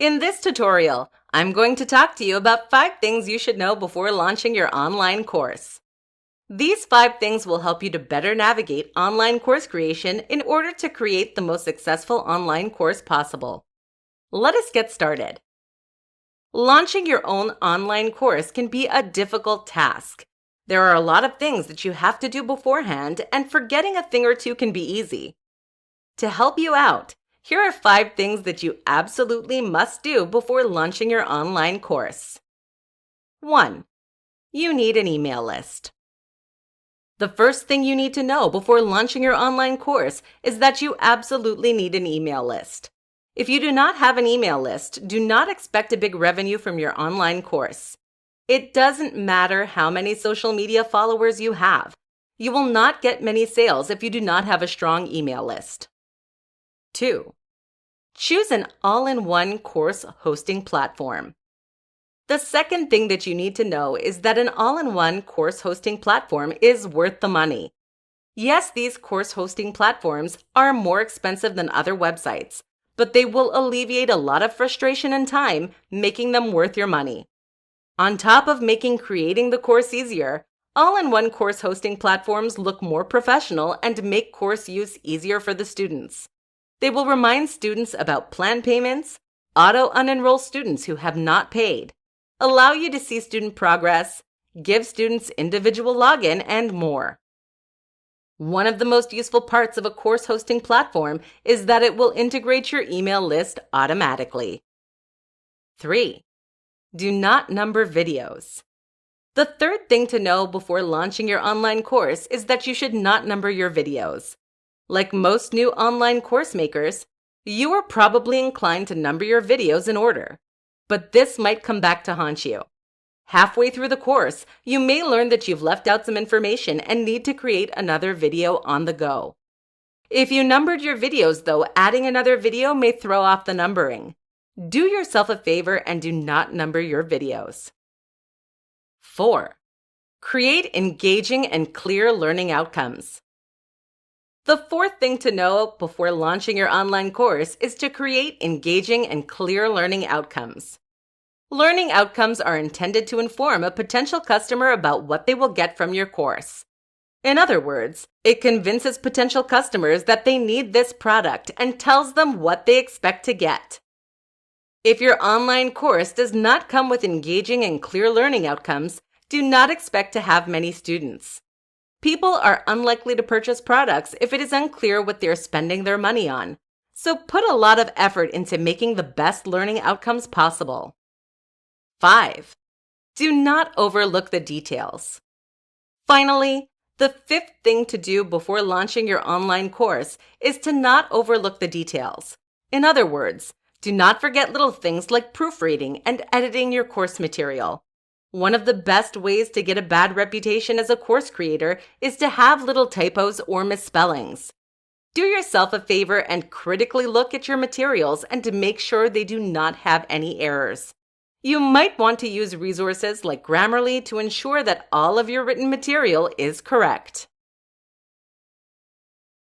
In this tutorial, I'm going to talk to you about 5 things you should know before launching your online course. These 5 things will help you to better navigate online course creation in order to create the most successful online course possible. Let us get started. Launching your own online course can be a difficult task. There are a lot of things that you have to do beforehand, and forgetting a thing or two can be easy. To help you out, here are 5 things that you absolutely must do before launching your online course. 1. You need an email list. The first thing you need to know before launching your online course is that you absolutely need an email list. If you do not have an email list, do not expect a big revenue from your online course. It doesn't matter how many social media followers you have. You will not get many sales if you do not have a strong email list. 2. Choose an all-in-one course hosting platform. The second thing that you need to know is that an all-in-one course hosting platform is worth the money. Yes, these course hosting platforms are more expensive than other websites, but they will alleviate a lot of frustration and time, making them worth your money. On top of making creating the course easier, all-in-one course hosting platforms look more professional and make course use easier for the students. They will remind students about plan payments, auto-unenroll students who have not paid, allow you to see student progress, give students individual login, and more. One of the most useful parts of a course hosting platform is that it will integrate your email list automatically. 3. Do not number videos. The third thing to know before launching your online course is that you should not number your videos. Like most new online course makers, you are probably inclined to number your videos in order, but this might come back to haunt you. Halfway through the course, you may learn that you've left out some information and need to create another video on the go. If you numbered your videos, though, adding another video may throw off the numbering. Do yourself a favor and do not number your videos. 4. Create engaging and clear learning outcomes. The fourth thing to know before launching your online course is to create engaging and clear learning outcomes. Learning outcomes are intended to inform a potential customer about what they will get from your course. In other words, it convinces potential customers that they need this product and tells them what they expect to get. If your online course does not come with engaging and clear learning outcomes, do not expect to have many students. People are unlikely to purchase products if it is unclear what they're spending their money on. So put a lot of effort into making the best learning outcomes possible. 5. Do not overlook the details. Finally, the fifth thing to do before launching your online course is to not overlook the details. In other words, do not forget little things like proofreading and editing your course material. One of the best ways to get a bad reputation as a course creator is to have little typos or misspellings. Do yourself a favor and critically look at your materials and to make sure they do not have any errors. You might want to use resources like Grammarly to ensure that all of your written material is correct.